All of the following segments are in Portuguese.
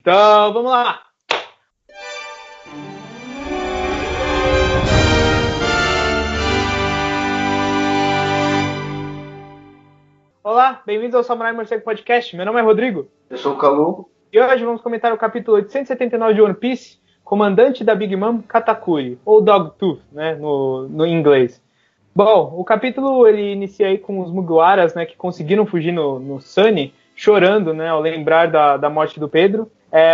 Então, vamos lá! Olá, bem-vindos ao Samurai Morcego Podcast. Meu nome é Rodrigo. Eu sou o Calu. E hoje vamos comentar o capítulo 879 de One Piece, Comandante da Big Mom Katakuri, ou Dogtooth, né, no inglês. Bom, o capítulo ele inicia aí com os Mugiwaras, né, que conseguiram fugir no Sunny, chorando, né, ao lembrar da morte do Pedro.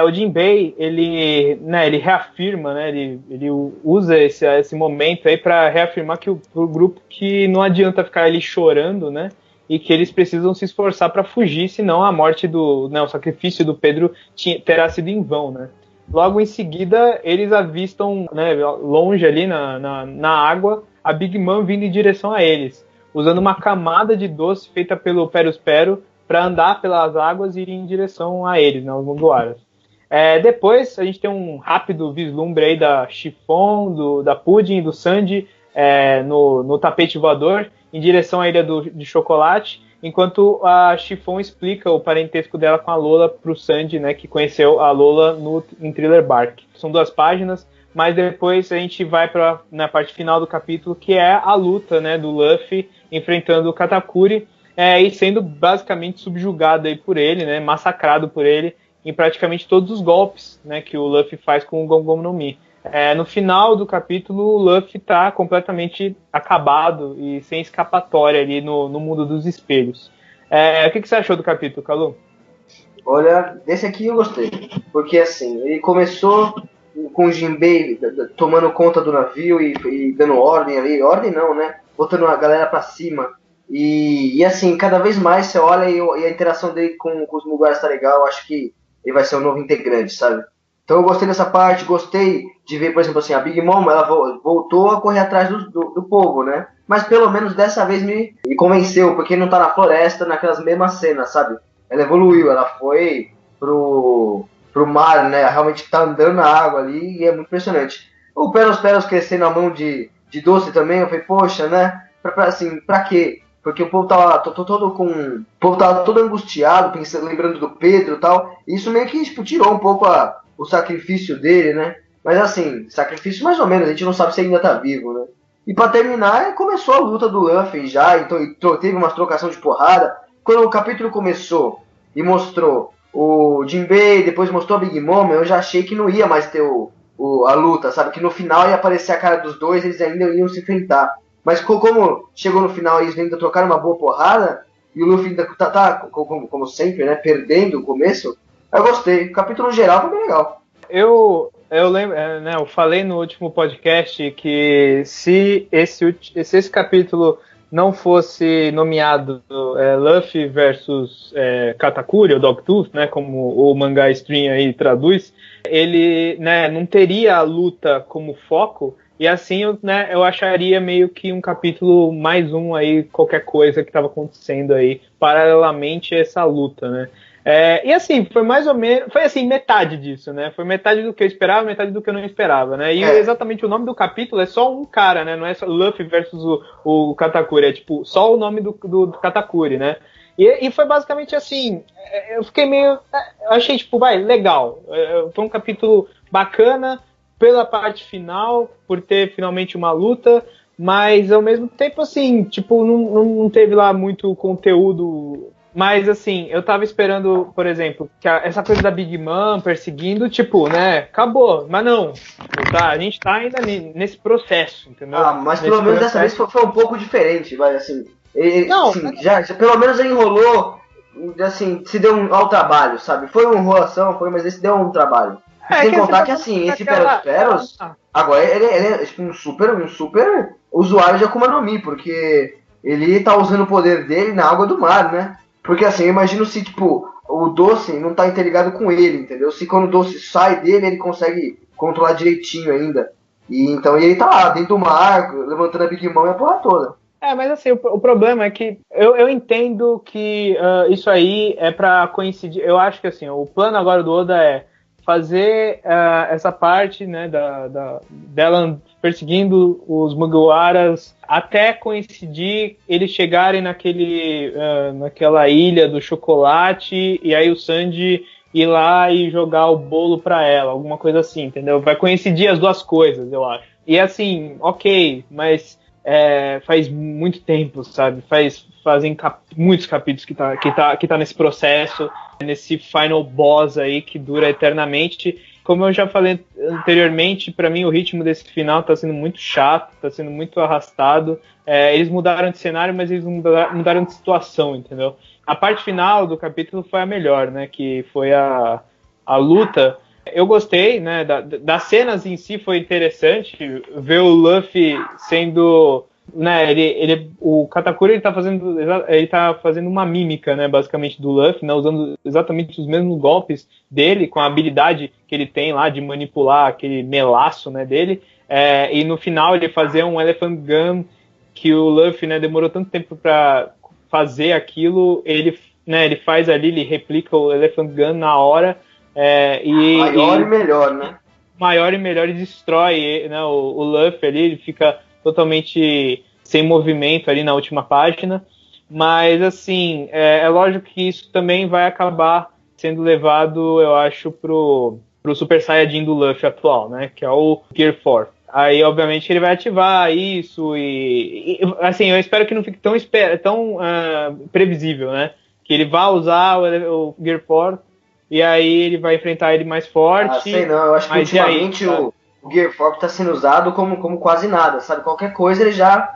O Jinbei, ele reafirma, né, ele usa esse momento aí para reafirmar que o grupo que não adianta ficar ali chorando, né, e que eles precisam se esforçar para fugir, senão a morte o sacrifício do Pedro terá sido em vão, né. Logo em seguida, eles avistam, né, longe ali na água, a Big Mom vindo em direção a eles, usando uma camada de doce feita pelo Perospero para andar pelas águas e ir em direção a eles, né, os Mugiwaras. Depois, a gente tem um rápido vislumbre aí da Chiffon, da Pudding e do Sandy no tapete voador, em direção à Ilha de Chocolate, enquanto a Chiffon explica o parentesco dela com a Lola pro Sandy, né, que conheceu a Lola em Thriller Bark. São 2 páginas, mas depois a gente vai na parte final do capítulo, que é a luta, né, do Luffy enfrentando o Katakuri, e sendo basicamente subjugado aí por ele, né, massacrado por ele em praticamente todos os golpes, né, que o Luffy faz com o Gon-Gon no Mi. No final do capítulo, o Luffy está completamente acabado e sem escapatória ali no mundo dos espelhos. O que você achou do capítulo, Calu? Olha, desse aqui eu gostei. Porque assim, ele começou com o Jinbei tomando conta do navio e dando ordem ali. Ordem não, né? Botando a galera pra cima. E assim, cada vez mais você olha e a interação dele com os Mugiwaras tá legal. Eu acho que ele vai ser um novo integrante, sabe? Então eu gostei dessa parte, gostei de ver, por exemplo, assim, a Big Mom, ela voltou a correr atrás do povo, né? Mas pelo menos dessa vez me convenceu, porque não tá na floresta, naquelas mesmas cenas, sabe? Ela evoluiu, ela foi pro mar, né? Realmente tá andando na água ali e é muito impressionante. O Peros crescendo a mão de doce também, eu falei, poxa, né? Pra quê? Porque o povo tava todo angustiado, pensando, lembrando do Pedro e tal. E isso meio que tipo, tirou um pouco o sacrifício dele, né? Mas assim, sacrifício mais ou menos, a gente não sabe se ainda tá vivo, né? E pra terminar, começou a luta do Luffy já, então teve uma trocação de porrada. Quando o capítulo começou e mostrou o Jinbei, depois mostrou a Big Mom, eu já achei que não ia mais ter a luta, sabe? Que no final ia aparecer a cara dos dois, eles ainda iam se enfrentar. Mas como chegou no final e eles ainda trocaram uma boa porrada, e o Luffy ainda tá como sempre, né, perdendo o começo, eu gostei. O capítulo geral foi bem legal. Eu lembro, né, eu falei no último podcast que se esse capítulo não fosse nomeado Luffy versus Katakuri, ou Dogtooth, né, como o mangá stream aí traduz, ele, né, não teria a luta como foco, e assim eu acharia meio que um capítulo mais um aí, qualquer coisa que estava acontecendo aí, paralelamente a essa luta, né. E assim, foi mais ou menos, foi assim, metade disso, né? Foi metade do que eu esperava, metade do que eu não esperava, né? E exatamente o nome do capítulo é só um cara, né? Não é só Luffy versus o Katakuri, é tipo, só o nome do Katakuri, né? E foi basicamente assim, eu fiquei meio, eu achei tipo, legal, foi um capítulo bacana pela parte final, por ter finalmente uma luta, mas ao mesmo tempo assim, tipo, não teve lá muito conteúdo. Mas, assim, eu tava esperando, por exemplo, que essa coisa da Big Mom perseguindo, tipo, né, acabou. Mas não, tá, a gente tá ainda nesse processo, entendeu? Mas pelo menos dessa vez foi um pouco diferente, vai, assim. Não, assim, já pelo menos ele enrolou, assim, se deu ao trabalho, sabe? Foi uma enrolação, mas esse deu um trabalho. Sem contar que, assim, esse Peros, agora ele é tipo, um super usuário de Akuma no Mi, porque ele tá usando o poder dele na água do mar, né? Porque assim, eu imagino se, tipo, o doce não tá interligado com ele, entendeu? Se quando o doce sai dele, ele consegue controlar direitinho ainda. E então ele tá lá, dentro do mar, levantando a Big Mom e a porra toda. Mas assim, o problema é que eu entendo que isso aí é pra coincidir. Eu acho que assim, o plano agora do Oda é fazer essa parte, né, dela perseguindo os Mugiwaras até coincidir eles chegarem naquela ilha do chocolate, e aí o Sanji ir lá e jogar o bolo pra ela, alguma coisa assim, entendeu? Vai coincidir as duas coisas, eu acho. E assim, ok, mas faz muito tempo, sabe? Fazem muitos capítulos que tá nesse processo, nesse final boss aí que dura eternamente. Como eu já falei anteriormente, pra mim o ritmo desse final tá sendo muito chato, tá sendo muito arrastado. Eles mudaram de cenário, mas eles mudaram de situação, entendeu? A parte final do capítulo foi a melhor, né? Que foi a luta. Eu gostei, né? Das cenas em si foi interessante. Ver o Luffy sendo, né? O Katakuri ele tá fazendo uma mímica, né? Basicamente do Luffy, né? Usando exatamente os mesmos golpes dele, com a habilidade que ele tem lá de manipular aquele melaço, né? Dele. E no final ele fazer um Elephant Gun que o Luffy, né? Demorou tanto tempo para fazer aquilo. Ele faz ali, ele replica o Elephant Gun na hora. Maior e melhor, né? Maior e melhor, e destrói, né, o Luffy ali, ele fica totalmente sem movimento ali na última página. Mas, assim, é lógico que isso também vai acabar sendo levado, eu acho, pro Super Saiyajin do Luffy atual, né, que é o Gear 4. Aí, obviamente, ele vai ativar isso e assim, eu espero que não fique tão previsível, né, que ele vá usar o Gear 4 e aí ele vai enfrentar ele mais forte. Sei não, eu acho que ultimamente o Gear 4 tá sendo usado como quase nada, sabe? Qualquer coisa ele já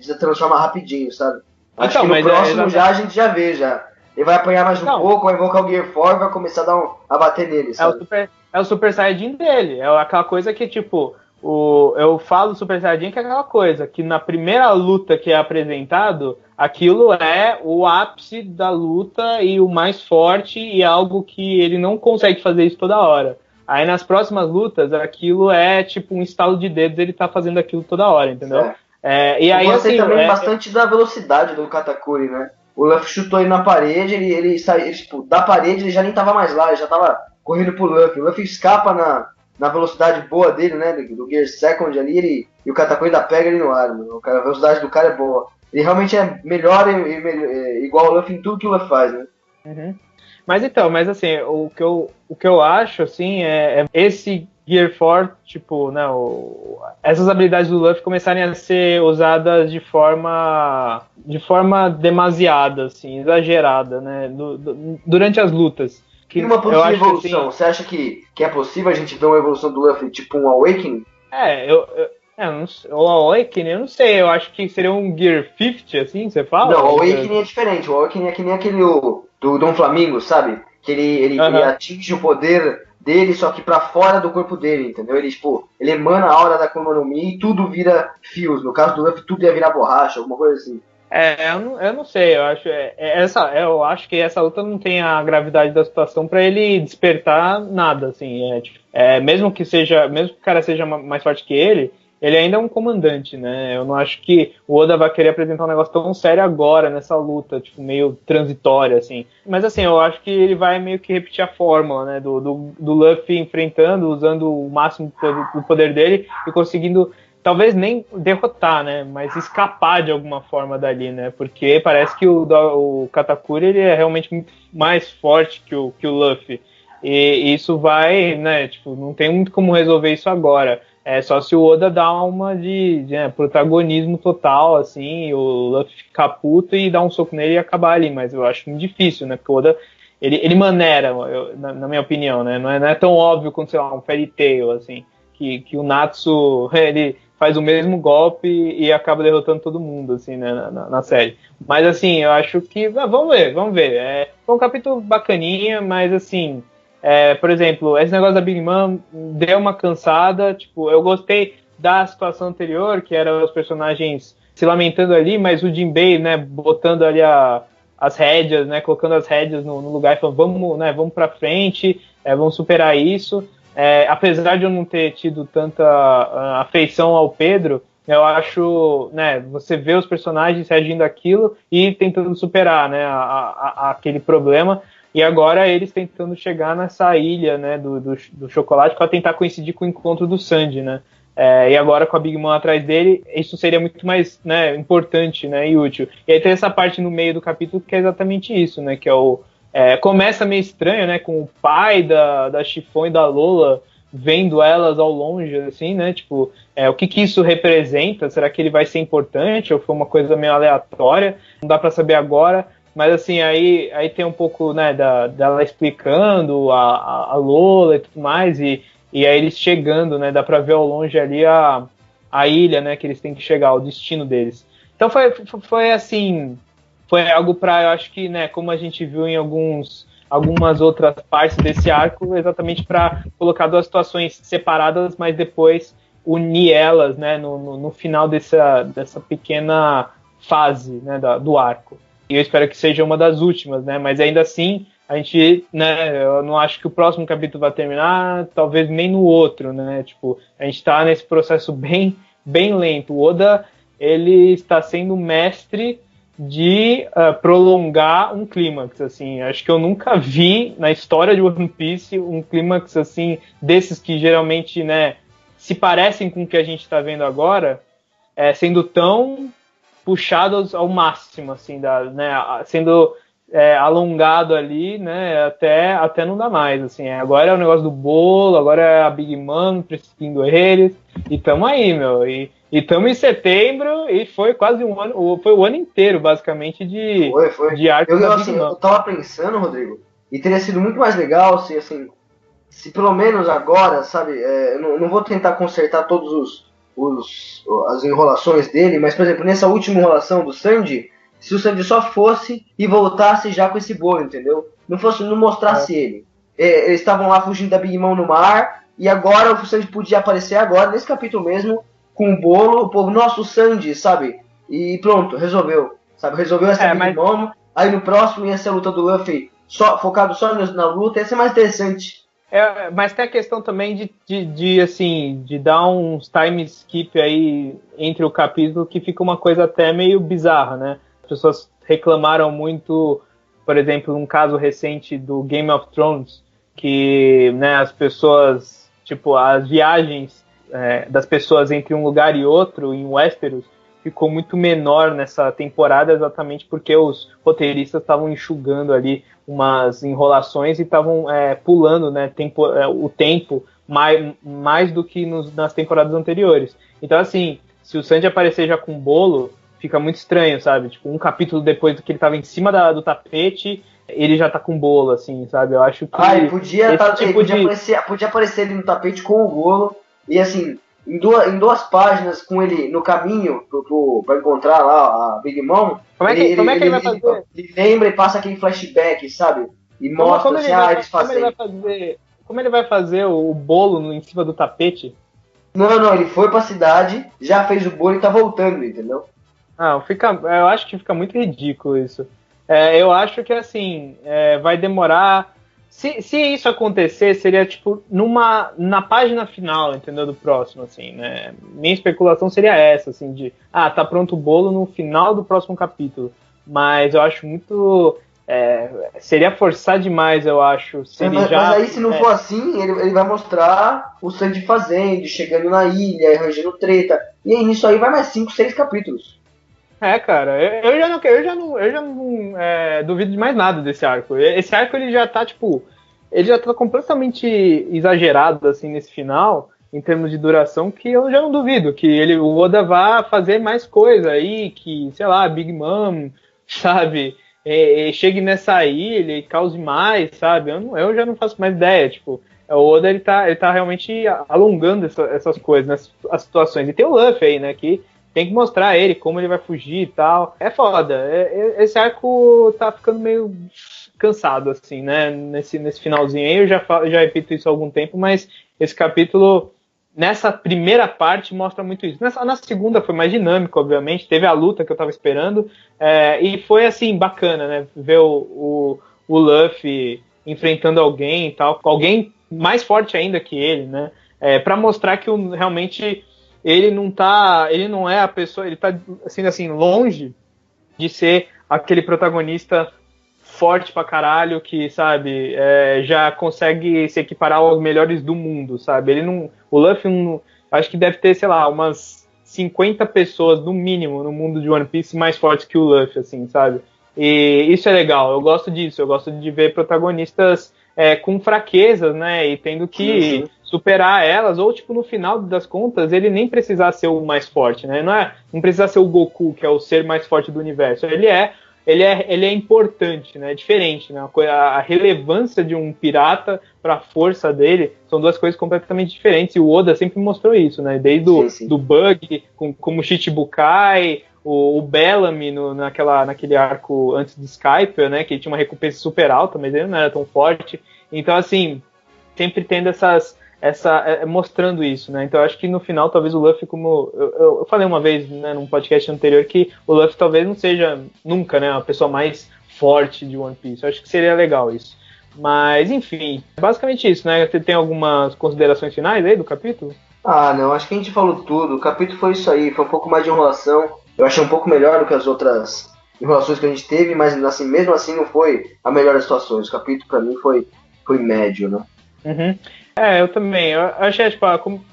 se transforma rapidinho, sabe? Acho que no próximo a gente já vê já. Ele vai apanhar mais um pouco, vai invocar o Gear 4 e vai começar a bater nele, sabe? É o Super Saiyajin dele, é aquela coisa que, tipo, eu falo Super Saiyajin que é aquela coisa, que na primeira luta que é apresentado, aquilo é o ápice da luta e o mais forte, e é algo que ele não consegue fazer isso toda hora. Aí nas próximas lutas, aquilo é tipo um estalo de dedos, ele tá fazendo aquilo toda hora, entendeu? E aí, eu gostei também bastante da velocidade do Katakuri, né? O Luffy chutou ele na parede, ele saiu, tipo, da parede ele já nem tava mais lá, ele já tava correndo pro Luffy. O Luffy escapa na velocidade boa dele, né? Do Gear Second ali, e o Katakuri ainda pega ele no ar, mano. A velocidade do cara é boa. Ele realmente é melhor igual o Luffy em tudo que o Luffy faz, né? Uhum. Mas assim, o que eu acho, assim, é esse Gear 4, tipo, né, essas habilidades do Luffy começarem a ser usadas de forma demasiada, assim, exagerada, né, durante as lutas. E uma possível evolução, assim, você acha que é possível a gente ver uma evolução do Luffy, tipo um Awakening? O Awakening, eu não sei, eu acho que seria um Gear 50, assim, você fala? Não, o Awakening é diferente, o Awakening é que nem aquele do Dom Flamingo, sabe? Que ele atinge o poder dele, só que pra fora do corpo dele, entendeu? Ele emana a aura da Akuma no Mi e tudo vira fios. No caso do Luffy, tudo ia virar borracha, alguma coisa assim. Eu não sei, eu acho que essa luta não tem a gravidade da situação pra ele despertar nada, assim, mesmo que o cara seja mais forte que ele ainda é um comandante, né, eu não acho que o Oda vai querer apresentar um negócio tão sério agora, nessa luta, tipo, meio transitória, assim, mas assim, eu acho que ele vai meio que repetir a fórmula, né, do Luffy enfrentando, usando o máximo do poder dele e conseguindo talvez nem derrotar, né, mas escapar de alguma forma dali, né, porque parece que o Katakuri ele é realmente muito mais forte que o Luffy, e isso vai, né, tipo, não tem muito como resolver isso agora, só se o Oda dá uma de protagonismo total, assim, o Luffy ficar puto e dar um soco nele e acabar ali, mas eu acho muito difícil, né, porque o Oda ele maneira, na minha opinião, né, não é tão óbvio quanto, sei lá, um Fairy Tail, assim, que o Natsu, ele faz o mesmo golpe e acaba derrotando todo mundo, assim, né, na série. Mas, assim, eu acho que... vamos ver. Foi um capítulo bacaninha, mas, assim... por exemplo, esse negócio da Big Mom deu uma cansada, tipo, eu gostei da situação anterior, que eram os personagens se lamentando ali, mas o Jinbei, né, botando ali as rédeas, né, colocando as rédeas no lugar e falando, vamos pra frente, vamos superar isso. Apesar de eu não ter tido tanta afeição ao Pedro, eu acho, né, você vê os personagens reagindo àquilo e tentando superar, né, aquele problema, e agora eles tentando chegar nessa ilha, né, do chocolate para tentar coincidir com o encontro do Sanji, né, e agora com a Big Mom atrás dele, isso seria muito mais, né, importante, né, e útil. E aí tem essa parte no meio do capítulo que é exatamente isso, né, que é Começa meio estranho, né, com o pai da Chiffon e da Lola vendo elas ao longe, assim, né, tipo, o que isso representa? Será que ele vai ser importante ou foi uma coisa meio aleatória? Não dá pra saber agora, mas assim, aí tem um pouco, né, dela explicando a Lola e tudo mais, e aí eles chegando, né, dá pra ver ao longe ali a ilha, né, que eles têm que chegar, o destino deles. Então foi assim, foi algo pra, eu acho que, né, como a gente viu em algumas outras partes desse arco, exatamente para colocar duas situações separadas, mas depois unir elas, né, no final dessa pequena fase, né, do arco. E eu espero que seja uma das últimas, né, mas ainda assim, a gente, né, eu não acho que o próximo capítulo vai terminar, talvez nem no outro, né, tipo, a gente está nesse processo bem, bem lento. O Oda, ele está sendo mestre de prolongar um clímax, assim, acho que eu nunca vi na história de One Piece um clímax, assim, desses que geralmente, né, se parecem com o que a gente está vendo agora, sendo tão puxados ao máximo, assim, né, sendo alongado ali, né, até não dá mais, assim, agora é o negócio do bolo, agora é a Big Mom perseguindo eles, e tamo aí, meu, e estamos em setembro e foi quase um ano, foi o ano inteiro, basicamente, de arte da Big Mom. Eu tava pensando, Rodrigo, e teria sido muito mais legal se, assim, se pelo menos agora, sabe, não vou tentar consertar todos as enrolações dele, mas, por exemplo, nessa última enrolação do Sandy, se o Sandy só fosse e voltasse já com esse bolo, entendeu? Não mostrasse ele. Eles estavam lá fugindo da Big Mom no mar, e agora o Sandy podia aparecer agora, nesse capítulo mesmo, com o bolo, o povo, nossa, o Sandy, sabe? E pronto, resolveu. Sabe? Resolveu essa Big Mom. Aí no próximo ia ser a luta do Luffy focado só na luta, ia ser mais interessante. Mas tem a questão também de dar uns time skip aí entre o capítulo que fica uma coisa até meio bizarra, né? As pessoas reclamaram muito, por exemplo, um caso recente do Game of Thrones, que, né, as pessoas, tipo, as viagens das pessoas entre um lugar e outro em Westeros ficou muito menor nessa temporada, exatamente porque os roteiristas estavam enxugando ali umas enrolações e estavam pulando, né, o tempo mais do que nas temporadas anteriores. Então, assim, se o Sanji aparecer já com bolo, fica muito estranho, sabe? Tipo, um capítulo depois do que ele estava em cima do tapete, ele já tá com bolo, assim, sabe? Eu acho que... podia aparecer ele no tapete com o bolo, e assim, em duas páginas com ele no caminho pra encontrar lá a Big Mom, como é que ele vai fazer? Ele lembra e passa aquele flashback, sabe? E mostra eles fazendo. Como ele vai fazer o bolo em cima do tapete? Não, ele foi pra cidade, já fez o bolo e tá voltando, entendeu? Eu acho que fica muito ridículo isso. Eu acho que, assim, vai demorar... Se isso acontecer, seria, tipo, na página final, entendeu, do próximo, assim, né? Minha especulação seria essa, assim, tá pronto o bolo no final do próximo capítulo. Mas eu acho muito... seria forçar demais, eu acho. Mas aí, se não for assim, ele vai mostrar o Sandy fazendo, chegando na ilha, arranjando treta. E aí, nisso aí vai mais 5, 6 capítulos. Cara, eu já não duvido de mais nada desse arco. Esse arco ele já tá completamente exagerado assim nesse final, em termos de duração, que eu já não duvido que o Oda vá fazer mais coisa aí, que, sei lá, Big Mom, sabe, chegue nessa ilha e cause mais, sabe? Eu já não faço mais ideia, tipo, o Oda ele tá realmente alongando essas coisas, né, as situações. E tem o Luffy aí, né, que tem que mostrar ele, como ele vai fugir e tal. É foda. Esse arco tá ficando meio cansado, assim, né? Nesse finalzinho aí. Eu já repito isso há algum tempo, mas esse capítulo, nessa primeira parte, mostra muito isso. Na segunda foi mais dinâmico, obviamente. Teve a luta que eu tava esperando. E foi, assim, bacana, né? Ver o Luffy enfrentando alguém e tal. Alguém mais forte ainda que ele, né? Pra mostrar que realmente... ele não é a pessoa, ele tá assim, longe de ser aquele protagonista forte pra caralho que, sabe, já consegue se equiparar aos melhores do mundo, sabe? O Luffy, acho que deve ter, sei lá, umas 50 pessoas, no mínimo, no mundo de One Piece mais fortes que o Luffy, assim, sabe? E isso é legal, eu gosto disso, eu gosto de ver protagonistas com fraquezas, né, e tendo que superar elas, ou tipo, no final das contas, ele nem precisar ser o mais forte, né, não precisa ser o Goku, que é o ser mais forte do universo, ele é importante, né, é diferente, né, a relevância de um pirata para a força dele são duas coisas completamente diferentes, e o Oda sempre mostrou isso, né, desde do Bug, como Shichibukai, o Bellamy naquele arco antes de Skype, né, que ele tinha uma recompensa super alta, mas ele não era tão forte. Então, assim, sempre tendo mostrando isso, né? Então, eu acho que no final, talvez o Luffy, como eu falei uma vez, né, num podcast anterior, que o Luffy talvez não seja nunca, né, a pessoa mais forte de One Piece. Eu acho que seria legal isso. Mas, enfim, basicamente isso, né? Você tem algumas considerações finais aí do capítulo? Ah, não, acho que a gente falou tudo. O capítulo foi isso aí, foi um pouco mais de enrolação. Eu achei um pouco melhor do que as outras enrolações que a gente teve, mas assim, mesmo assim não foi a melhor das situações. O capítulo pra mim foi médio, né? Uhum. Eu também. Eu achei, tipo,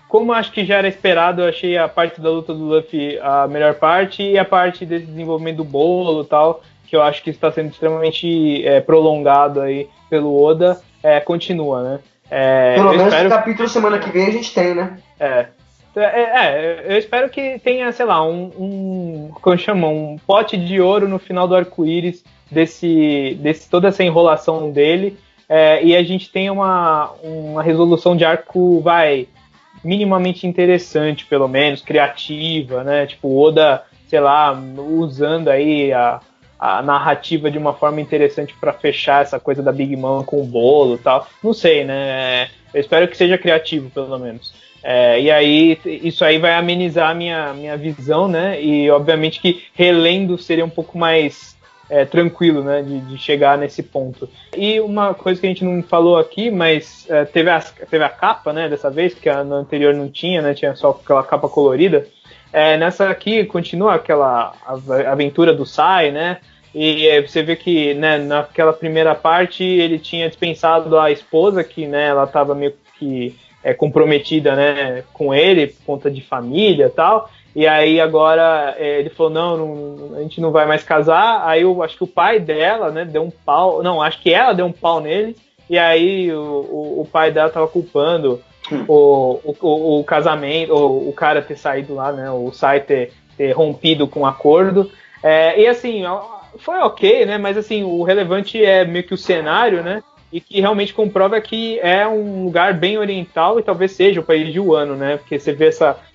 como acho que já era esperado, eu achei a parte da luta do Luffy a melhor parte, e a parte desse desenvolvimento do bolo e tal, que eu acho que está sendo extremamente prolongado aí pelo Oda, continua, né? Pelo menos esse capítulo semana que vem a gente tem, né? Eu espero que tenha, sei lá, como chama, um pote de ouro no final do arco-íris desse toda essa enrolação dele, e a gente tenha uma resolução de arco, minimamente interessante, pelo menos, criativa, né? Tipo, Oda, sei lá, usando aí a narrativa de uma forma interessante para fechar essa coisa da Big Mom com o bolo e tal. Não sei, né? Eu espero que seja criativo, pelo menos. E aí, isso aí vai amenizar a minha visão, né? E, obviamente, que relendo seria um pouco mais tranquilo, né? De chegar nesse ponto. E uma coisa que a gente não falou aqui, mas teve a capa, né? Dessa vez, que no anterior não tinha, né? Tinha só aquela capa colorida. Nessa aqui continua aquela aventura do Sai, né? E você vê que, né, naquela primeira parte ele tinha dispensado a esposa, que, né, ela estava meio que comprometida, né, com ele por conta de família e tal. E aí agora ele falou, não, a gente não vai mais casar. Aí eu acho que o pai dela, né, deu um pau. Não, acho que ela deu um pau nele. E aí o pai dela tava culpando o casamento, o cara ter saído lá, né? O Sai ter rompido com o acordo. E assim, foi ok, né? Mas assim, o relevante é meio que o cenário, né? E que realmente comprova que é um lugar bem oriental e talvez seja o país de Wano, né? Porque você vê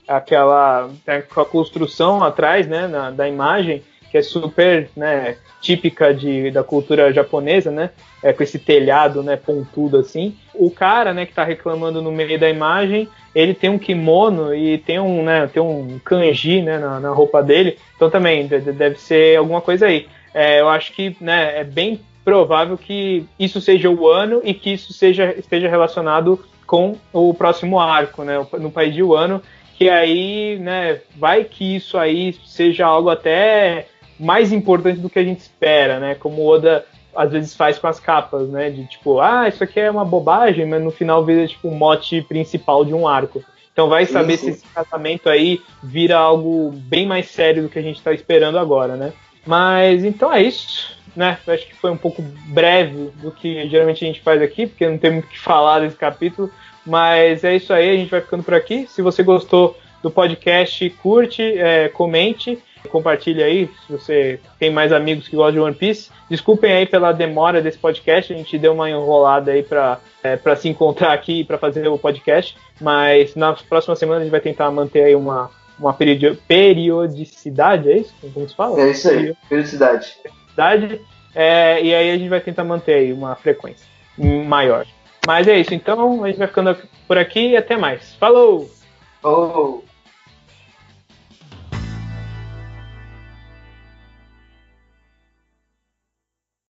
aquela construção atrás, né? Da imagem, que é super, né, típica da cultura japonesa, né? Com esse telhado, né, pontudo assim. O cara, né, que tá reclamando no meio da imagem, ele tem um kimono e tem um kanji, né, na roupa dele. Então também deve ser alguma coisa aí. Eu acho que, né, é bem provável que isso seja o ano e que isso esteja relacionado com o próximo arco, né, no país de Wano, que aí, né, vai que isso aí seja algo até mais importante do que a gente espera, né, como o Oda às vezes faz com as capas, né, de tipo, isso aqui é uma bobagem, mas no final vira tipo um mote principal de um arco. Então vai saber se esse casamento aí vira algo bem mais sério do que a gente está esperando agora, né. Mas então é isso, né? Acho que foi um pouco breve do que geralmente a gente faz aqui, porque não tem muito o que falar desse capítulo. Mas é isso aí, a gente vai ficando por aqui. Se você gostou do podcast, curte, comente, compartilhe aí, se você tem mais amigos que gostam de One Piece. Desculpem aí pela demora desse podcast, a gente deu uma enrolada aí para se encontrar aqui e para fazer o podcast. Mas nas próximas semanas a gente vai tentar manter aí uma periodicidade, é isso? Como se fala? É isso aí, periodicidade. E aí a gente vai tentar manter aí uma frequência maior. Mas é isso, então a gente vai ficando por aqui e até mais. Falou! Oh.